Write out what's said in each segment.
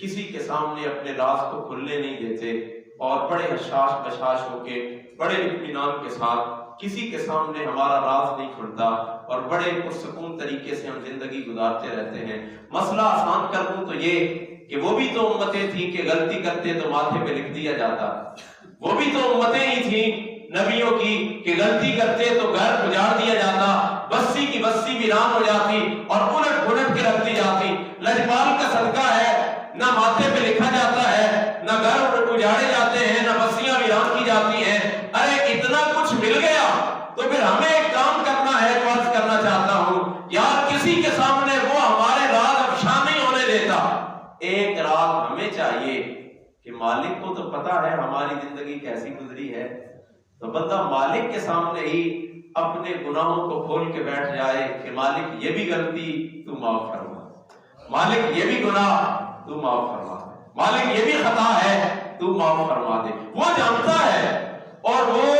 کسی کے سامنے اپنے راز کو کھلنے نہیں دیتے اور بڑے حشاش بشاش ہو کے بڑے اطمینان کے ساتھ کسی کے سامنے ہمارا راز نہیں کھلتا اور بڑے پرسکون طریقے سے ہم زندگی گزارتے رہتے ہیں۔ مسئلہ آسان کر دوں تو یہ کہ وہ بھی تو امتیں تھیں کہ غلطی کرتے تو ماتھے پہ لکھ دیا جاتا، وہ بھی تو امتیں ہی تھیں نبیوں کی کہ غلطی کرتے تو گھر اجاڑ دیا جاتا، بستی کی بستی ویران ہو جاتی اور الٹ پلٹ کے رکھ دی جاتی۔ لجپال کا صدقہ ہے، نہ ماتھے پہ لکھا جاتا ہے، نہ گھر اجاڑے جاتے ہیں، نہ بستیاں ویران کی جاتی ہیں۔ ارے اتنا کچھ مل گیا تو پھر ہمیں ایک کام کرنا ہے جو عرض کرنا چاہتا ہوں، یار کسی کے سامنے وہ ہمارے راز افشا نہیں ہونے دیتا۔ ایک رات ہمیں چاہیے کہ مالک کو تو پتا ہے ہماری زندگی کیسی گزری ہے، تو بندہ مالک کے سامنے ہی اپنے گناہوں کو کھول کے بیٹھ جائے کہ مالک یہ بھی غلطی تو معاف فرما، مالک یہ بھی گناہ تو معاف فرما، مالک یہ بھی خطا ہے تو معاف فرما دے۔ وہ جانتا ہے اور وہ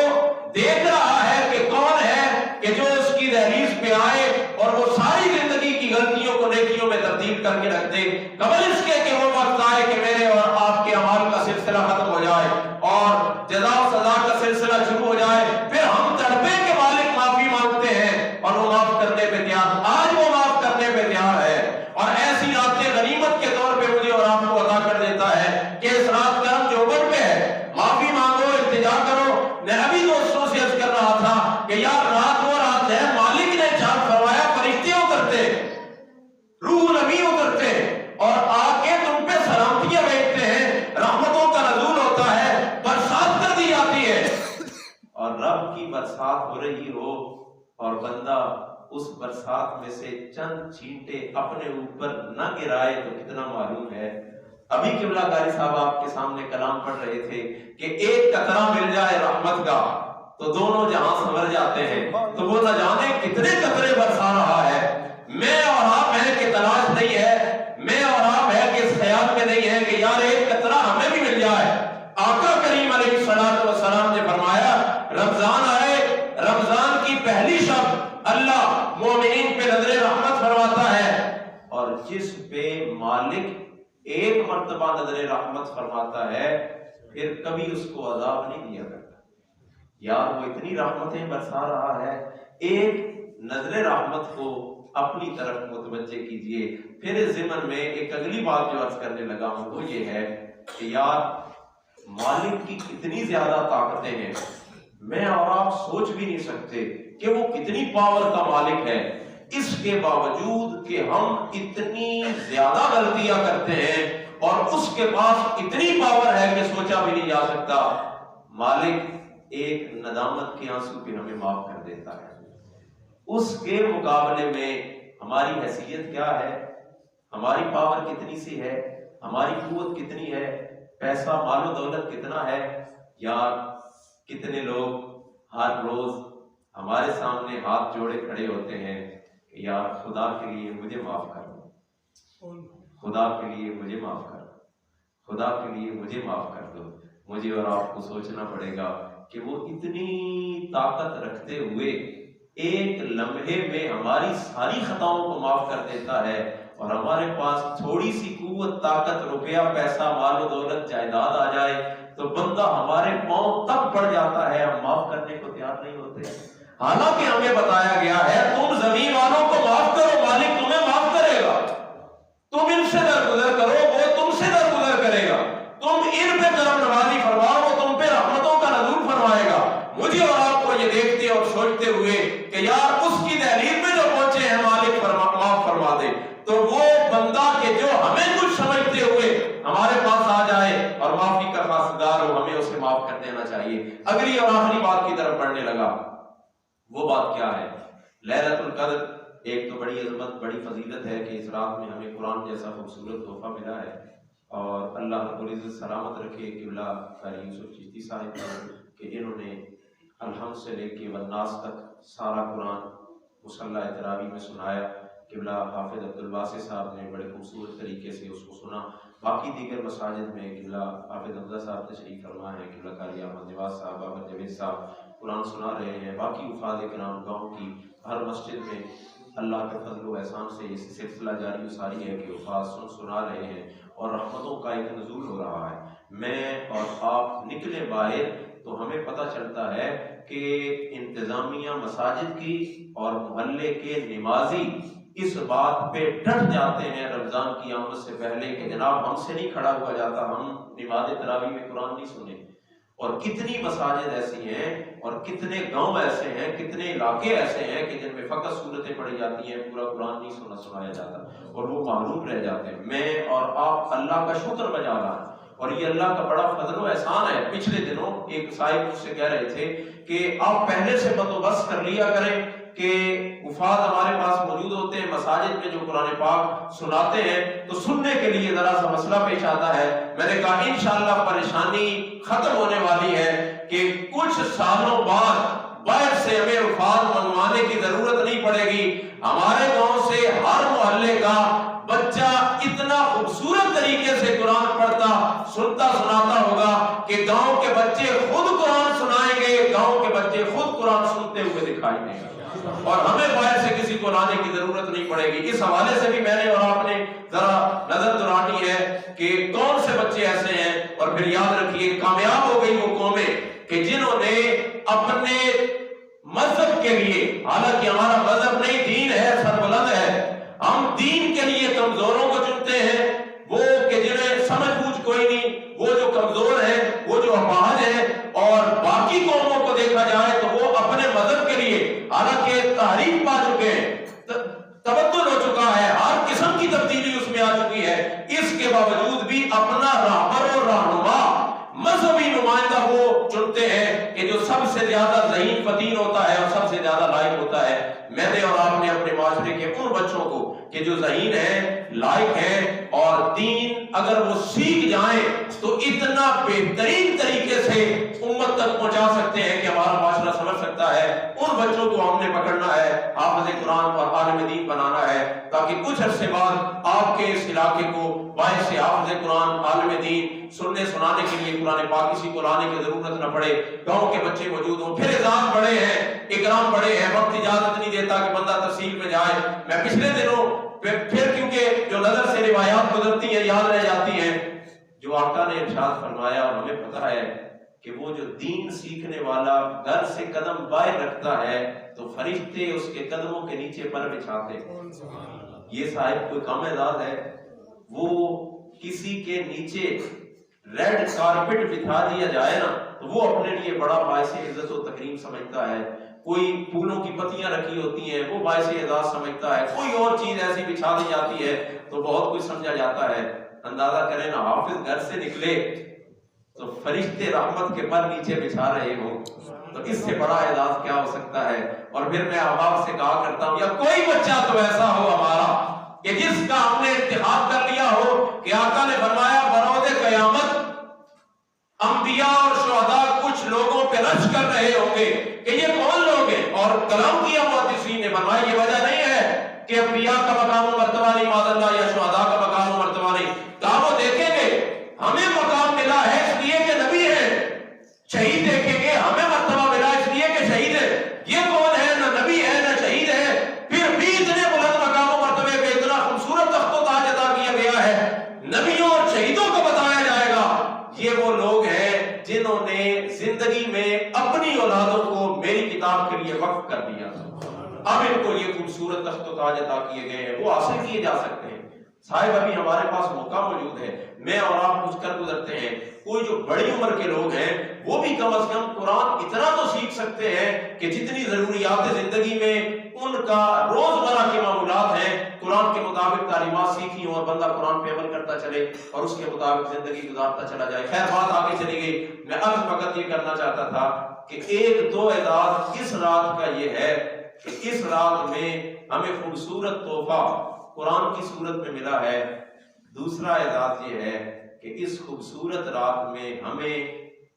دیکھ رہا ہے کہ کون ہے کہ جو اس کی دہلیز پہ آئے اور وہ ساری زندگی کی غلطیوں کو نیکیوں میں تبدیل کر کے رکھ دے، قبل اس کے کہ وہ وقت آئے کہ میرے اور آپ کے اعمال کا سلسلہ ختم ہو جائے اور جزا و سزا کا سلسلہ شروع ہو جائے، پھر ہم تڑپے کہ مالک معافی مانگتے ہیں اور وہ معاف کرنے پہ تیار، آج وہ معاف کرنے پہ تیار ہے اور ایسی راتیں غنیمت کے طور پہ مجھے اور آپ کو عطا کر دیتا ہے کہ اس رات کا ہم جو اوپر پہ ہے، معافی مانگو، التجا کرو۔ میں ابھی دوستوں سے عرض کر رہا تھا کہ یار رات وہ رات ہے، مالک نے ارشاد فرمایا فرشتے اترتے، روح نبی اترتے اور آ کے تم پہ سلامتیاں بھیجتے ہیں، رحمتوں کا نزول ہوتا ہے، برسات کر دی جاتی ہے، اور رب کی برسات ہو رہی ہو اور بندہ اس برسات میں سے چند چھینٹے اپنے اوپر نہ گرائے تو کتنا معلوم ہے۔ ابھی قبلہ قاری صاحب آپ کے سامنے کلام پڑھ رہے تھے کہ ایک قطرہ مل جائے رحمت کا تو دونوں جہاں سنور جاتے ہیں، تو وہ نہ جانے کتنے قطرے برسا رہا ہے۔ میں اور آپ ہے کہ تلاش نہیں ہے، میں اور آپ ہے کہ اس خیال میں نہیں ہے کہ یار ایک قطرہ ہمیں بھی مل جائے۔ آقا کریم علیہ السلام نے فرمایا رمضان آئے، رمضان کی پہلی شب اللہ مومنین پہ نظر رحمت فرماتا ہے، اور جس پہ مالک ایک مرتبہ نظر رحمت فرماتا ہے پھر کبھی اس کو عذاب نہیں دیا کرتا۔ یار وہ اتنی رحمتیں برسا رہا ہے، ایک نظر رحمت کو اپنی طرف متوجہ کیجئے۔ پھر اس ضمن میں ایک اگلی بات جو عرض کرنے لگا ہوں وہ یہ ہے کہ یار مالک کی کتنی زیادہ طاقتیں ہیں، میں اور آپ سوچ بھی نہیں سکتے کہ وہ کتنی پاور کا مالک ہے، اس کے باوجود کہ ہم اتنی زیادہ غلطیاں کرتے ہیں اور اس کے پاس اتنی پاور ہے کہ سوچا بھی نہیں جا سکتا، مالک ایک ندامت کے آنسو پہ ہمیں معاف کر دیتا ہے۔ اس کے مقابلے میں ہماری حیثیت کیا ہے، ہماری پاور کتنی سی ہے، ہماری قوت کتنی ہے، پیسہ مال و دولت کتنا ہے۔ یار کتنے لوگ ہر روز ہمارے سامنے ہاتھ جوڑے کھڑے ہوتے ہیں کہ یار خدا کے لیے مجھے معاف کر دو، خدا کے لیے مجھے معاف کر دو، خدا کے لیے مجھے معاف کر دو۔ مجھے اور آپ کو سوچنا پڑے گا کہ وہ اتنی طاقت رکھتے ہوئے ایک لمحے میں ہماری ساری خطاؤں کو معاف کر دیتا ہے، اور ہمارے پاس تھوڑی سی قوت، طاقت، روپیہ، پیسہ، مال و دولت، جائیداد آ جائے تو بندہ ہمارے پاؤں تک پڑ جاتا ہے، ہم معاف کرنے کو تیار نہیں ہوتے۔ حالانکہ ہمیں بتایا گیا ہے تم زمین والوں کو معاف کرو، مالک تمہیں معاف کرے گا، تم ان سے درگزر کرو، وہ تم سے درگزر کرے گا، تم ان پہ کرم نوازی فرماؤ، وہ تم پہ رحمتوں کا نزول فرمائے گا۔ مجھے اور آپ کو یہ دیکھتے اور سوچتے ہوئے کہ یار اس کی دہلیز میں جو پہنچے ہیں مالک معاف فرما دے، تو وہ بندہ کہ جو ہمیں کچھ سمجھتے ہوئے ہمارے پاس آ جائے اور معافی کا خاصدار ہو، ہمیں اسے معاف کر دینا چاہیے۔ اگلی اور آخری بات کی طرف بڑھنے لگا، وہ بات کیا ہے؟ لیلۃ القدر ایک تو بڑی عظمت، بڑی فضیلت ہے کہ اس رات میں ہمیں قرآن جیسا خوبصورت تحفہ ملا ہے، اور اللہ رب العزت سلامت رکھے قبلہ قاری یوسف چشتی صاحب کہ انہوں نے الحمد سے لے کے والناس تک سارا قرآن مصلی تراویح میں سنایا۔ قبلہ حافظ عبدالواسع صاحب نے بڑے خوبصورت طریقے سے اس کو سنا۔ باقی دیگر مساجد میں قبلہ حافظ حمزہ صاحب تشریف فرما ہے، قبلہ قاری احمد نواز صاحب، بابا جاوید صاحب قرآن سنا رہے ہیں۔ باقی حفاظ کرام گاؤں کی ہر مسجد میں اللہ کے فضل و احسان سے یہ سلسلہ جاری و ساری ہے کہ حفاظ سنا رہے ہیں، اور رحمتوں کا ایک نزول ہو رہا ہے۔ میں اور آپ نکلے باہر تو ہمیں پتہ چلتا ہے کہ انتظامیہ مساجد کی اور محلے کے نمازی اس بات پہ ڈٹ جاتے ہیں رمضان کی آمد سے پہلے کہ جناب ہم سے نہیں کھڑا ہوا جاتا، ہم نماز تراویح میں قرآن نہیں سنیں۔ اور کتنی مساجد ایسی ہیں اور کتنے گاؤں ایسے ہیں، کتنے علاقے ایسے ہیں کہ جن میں فقط سورتیں پڑھی جاتی ہیں، پورا قرآن نہیں سنایا جاتا اور وہ معلوم رہ جاتے ہیں۔ میں اور آپ اللہ کا شکر بجا رہا ہے اور یہ اللہ کا بڑا فضل و احسان ہے۔ پچھلے دنوں ایک صاحب مجھ سے کہہ رہے تھے کہ آپ پہلے سے بندوبست کر لیا کریں کہ وفاد ہمارے پاس موجود ہوتے ہیں مساجد میں جو قرآن پاک سناتے ہیں تو سننے کے لیے ذرا سا مسئلہ پیش آتا ہے۔ میں نے کہا انشاءاللہ پریشانی ختم ہونے والی ہے کہ کچھ سالوں بعد باہر سے ہمیں وفاد منگوانے کی ضرورت نہیں پڑے گی۔ ہمارے گاؤں سے ہر محلے کا بچہ اتنا خوبصورت طریقے سے قرآن پڑھتا سنتا سناتا ہوگا کہ گاؤں کے بچے خود قرآن سنائیں گے، گاؤں کے بچے خود قرآن سنتے ہوئے دکھائی دیں گے اور ہمیں باہر سے کسی کو لانے کی ضرورت نہیں پڑے گی۔ اس حوالے سے بھی میں نے اور آپ نے ذرا نظر دورانی ہے کہ کون سے بچے ایسے ہیں۔ اور پھر یاد رکھیے کامیاب ہو گئی وہ قومیں کہ جنہوں نے اپنے مذہب کے لیے، حالانکہ ہمارا مذہب نہیں دین ہے، سربلند ہے، ہم دین کے لیے کمزوروں کو چنتے ہیں، وہ کہ جنہیں سمجھ بوجھ کوئی نہیں، وہ جو کمزور ہیں، وہ جو اپاہج ہیں، اور باقی قوموں کو دیکھا جائے تو وہ اپنے مذہب کے لیے حالانکہ تحریف پا چکے ہیں، تبدل ہو چکا ہے، ہر قسم کی تبدیلی اس میں آ چکی ہے، اس کے باوجود بھی اپنا راہبر اور رہنما مذہبی نمائندہ وہ چنتے ہیں کہ جو سب سے زیادہ ذہین فطین ہوتا ہے اور سب سے زیادہ لائق ہوتا ہے۔ میں نے اور آپ نے اپنے معاشرے کے ان بچوں کو کہ جو ذہین ہیں، لائق ہیں اور دین اگر وہ سیکھ جائیں تو اتنا بہترین طریقے سے امت تک پہنچا سکتے ہیں کہ ہمارا معاشرہ سمجھ سکتا ہے، ان بچوں کو ہم نے پکڑنا ہے، حافظ قرآن اور عالم دین بنانا ہے، تاکہ کچھ عرصے بعد آپ کے اس علاقے کو باعث حافظ قرآن عالم دین سننے سنانے کے لیے قرآن پاک کسی کو لانے کی ضرورت نہ پڑے، گاؤں کے بچے موجود ہوں۔ پھر اذان پڑے ہیں، اکرام پڑے ہیں، وقت اجازت نہیں دیتا کہ بندہ تفصیل میں جائے۔ میں پچھلے دنوں پھر کیونکہ جو نظر سے روایات گزرتی ہیں یاد رہ جاتی ہیں، جو آقا نے ارشاد فرمایا اور ہمیں پتہ ہے کہ وہ جو دین سیکھنے والا گھر سے قدم باہر رکھتا ہے تو فرشتے اس کے قدموں کے نیچے پر بچھاتے ہیں۔ یہ صاحب کوئی کم اعزاز ہے، وہ کسی کے نیچے ریڈ کارپٹ بچھا دیا جائے نا تو وہ اپنے لیے بڑا باعث عزت و تکریم سمجھتا ہے، کوئی پھولوں کی پتیاں رکھی ہوتی ہیں وہ باعث اعزاز سمجھتا ہے، کوئی اور چیز ایسی بچھا دی جاتی ہے تو بہت کچھ سمجھا جاتا ہے۔ اندازہ کریں نا حافظ گھر سے نکلے تو فرشتے رحمت کے پر نیچے بچھا رہے ہوں تو اس سے بڑا اعزاز کیا ہو سکتا ہے۔ اور پھر میں احباب سے کہا کرتا ہوں یا کوئی بچہ تو ایسا ہو ہمارا کہ جس کا ہم نے انتخاب کر لیا ہو کہ آقا نے فرمایا بروز قیامت انبیاء اور شہداء کچھ لوگوں پہ رش کر رہے ہوں گے کہ یہ کون لوگ ہیں، اور کلام کیا محدثین نے فرمایا یہ وجہ نہیں ہے کہ انبیاء کا مقام و مرتبہ نہیں معاذ اللہ یا شہداء کا مقام و مرتبہ نہیں، کہا وہ دیکھیں گے ہمیں مقام ملا ہے اس لیے کہ نبی ہے، شہید دیکھیں گے ہمیں مرتبہ ملا اس لیے کہ شہید ہے، یہ کون ہے، نہ نبی ہے نہ شہید ہے، پھر بھی اتنے بلند مقام و مرتبے پہ اتنا خوبصورت تخت و تاج عطا کیا گیا ہے، نبیوں اور شہیدوں کو بتایا جائے گا یہ وہ لوگ ہیں جنہوں نے زندگی میں اپنی اولادوں کو میری کتاب کے لیے وقف کر دیا، اب ان کو یہ خوبصورت تخت و تاج عطا کیے گئے ہیں، وہ حاصل کیے جا سکتے ہیں۔ صاحب ابھی ہمارے پاس موقع موجود ہے، میں اور آپ کچھ کر گزرتے ہیں، کوئی جو بڑی عمر کے لوگ ہیں وہ بھی کم از کم قرآن اتنا تو سیکھ سکتے ہیں کہ جتنی ضروریات زندگی میں ان کا روزمرہ کے معمولات ہیں قرآن کے مطابق تعلیمات سیکھی ہوں اور بندہ قرآن پہ عمل کرتا چلے اور اس کے مطابق زندگی گزارتا چلا جائے۔ خیر بات آگے چلی گئی، میں اب فقط یہ کرنا چاہتا تھا کہ ایک دو اعزاز اس رات کا یہ ہے کہ اس رات میں ہمیں خوبصورت تحفہ قرآن کی صورت میں ملا ہے، دوسرا اعزاز یہ ہے کہ اس خوبصورت رات میں ہمیں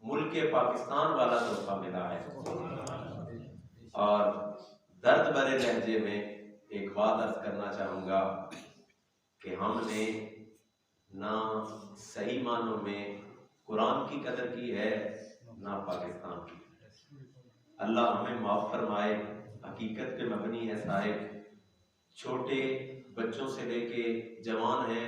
ملک پاکستان والا تحفہ ملا ہے۔ اور درد بھرے لہجے میں ایک بات عرض کرنا چاہوں گا کہ ہم نے نہ صحیح معنوں میں قرآن کی قدر کی ہے نہ پاکستان کی۔ اللہ ہمیں معاف فرمائے، حقیقت پہ مبنی ہے صاحب، چھوٹے بچوں سے لے کے جوان ہیں،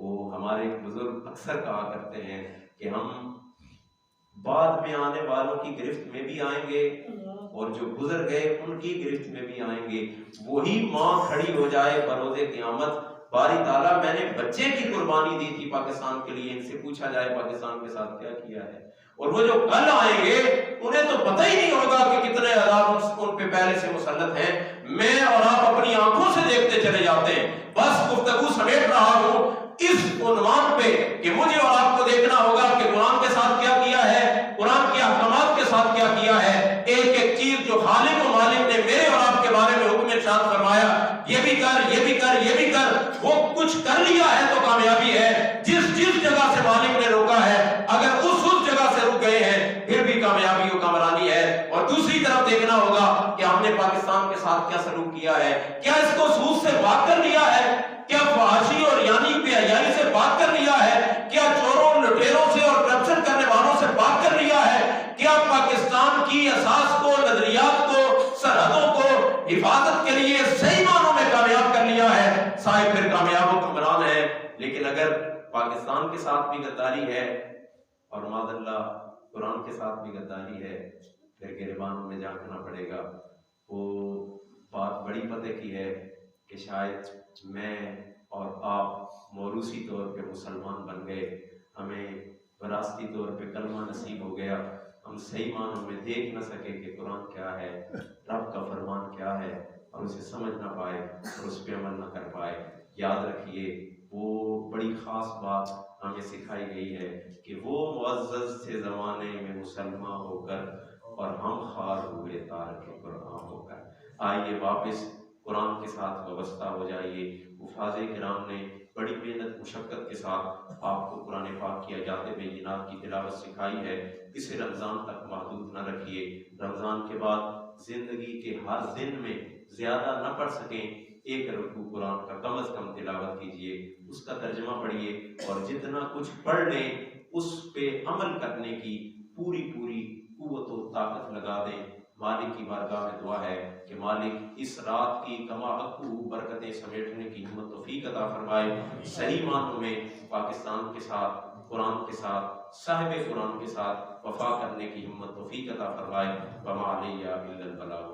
وہ ہمارے بزرگ اکثر کہا کرتے ہیں کہ ہم بعد میں آنے والوں کی گرفت میں بھی آئیں گے اور جو گزر گئے ان کی گرفت میں بھی آئیں گے۔ وہی ماں کھڑی ہو جائے بروز قیامت، باری تعالیٰ میں نے بچے کی قربانی دی تھی پاکستان کے لیے، ان سے پوچھا جائے پاکستان کے ساتھ کیا کیا ہے، اور وہ جو کل آئیں گے انہیں تو پتہ ہی نہیں ہوگا کہ کتنے عذاب ان پہ پہلے سے مسلط ہیں۔ میں اور آپ اپنی آنکھوں سے دیکھتے چلے جاتے ہیں۔ بس گفتگو سمیٹ رہا ہوں اس عنوان پہ کہ مجھے اور آپ کو دیکھنا ہوگا کہ قرآن کے ساتھ کیا کیا ہے، قرآن کے احکامات کے ساتھ کیا کیا ہے۔ ایک ایک چیز جو خالق و مالک نے میرے اور آپ کے بارے میں حکم ارشاد فرمایا، یہ بھی کر، یہ بھی کر، یہ بھی کر، وہ کچھ کر لیا ہے تو کامیابی ہے۔ جس جگہ سے مالک نے روکا ہے اگر اس جگہ سے رک گئے ہیں پھر بھی کامیابی و کامرانی ہے۔ اور دوسری طرف دیکھنا ہوگا کہ ہم نے پاکستان کے ساتھ کیا سلوک کیا ہے، کیا اس کو سود سے پاک کر لیا ہے، کیا فحاشی اور یعنی بے حیائی سے پاک کر لیا ہے، کیا چوروں لٹیروں سے اور کرپشن کرنے والوں سے پاک کر لیا ہے، کیا پاکستان کی اساس کو، نظریات کو، سرحدوں کو حفاظت کے لیے صحیح معنوں میں کامیاب کر لیا ہے، صاحب پھر کامیاب و کامران ہے۔ لیکن اگر پاکستان کے ساتھ بھی غداری ہے اور معاذ اللہ قرآن کے ساتھ بھی غداری ہے، پھر گریبانوں میں جھانکنا پڑے گا۔ وہ بات بڑی پتہ کی ہے کہ شاید میں اور آپ موروثی طور پہ مسلمان بن گئے، ہمیں وراثتی طور پہ کلمہ نصیب ہو گیا، ہم صحیح معنوں میں دیکھ نہ سکے کہ قرآن کیا ہے، رب کا فرمان کیا ہے، اور اسے سمجھ نہ پائے اور اس پہ عمل نہ کر پائے۔ یاد رکھیے وہ بڑی خاص بات ہمیں سکھائی گئی ہے کہ وہ معزز تھے زمانے میں مسلمان ہو کر اور ہم خوار ہوئے تارک قرآن ہو کر۔ آئیے واپس قرآن کے ساتھ وابستہ ہو جائیے۔ حفاظ کرام نے بڑی محنت مشقت کے ساتھ آپ کو قرآن پاک کی آیات بینات کی تلاوت سکھائی ہے۔ اسے رمضان تک محدود نہ رکھیے، رمضان کے بعد زندگی کے ہر دن میں زیادہ نہ پڑھ سکیں ایک رکوع قرآن کا کم از کم تلاوت کیجیے، اس کا ترجمہ پڑھیے، اور جتنا کچھ پڑھ لیں اس پہ عمل کرنے کی پوری قوت و طاقت لگا دیں۔ مالک کی بارگاہ میں دعا ہے کہ مالک اس رات کی کما حقوق برکتیں سمیٹنے کی ہمت توفیق عطا فرمائے، صحیح معنوں میں پاکستان کے ساتھ، قرآن کے ساتھ، صاحب قرآن کے ساتھ وفا کرنے کی ہمت توفیق عطا فرمائے۔ وما علیہ الا البلاغ۔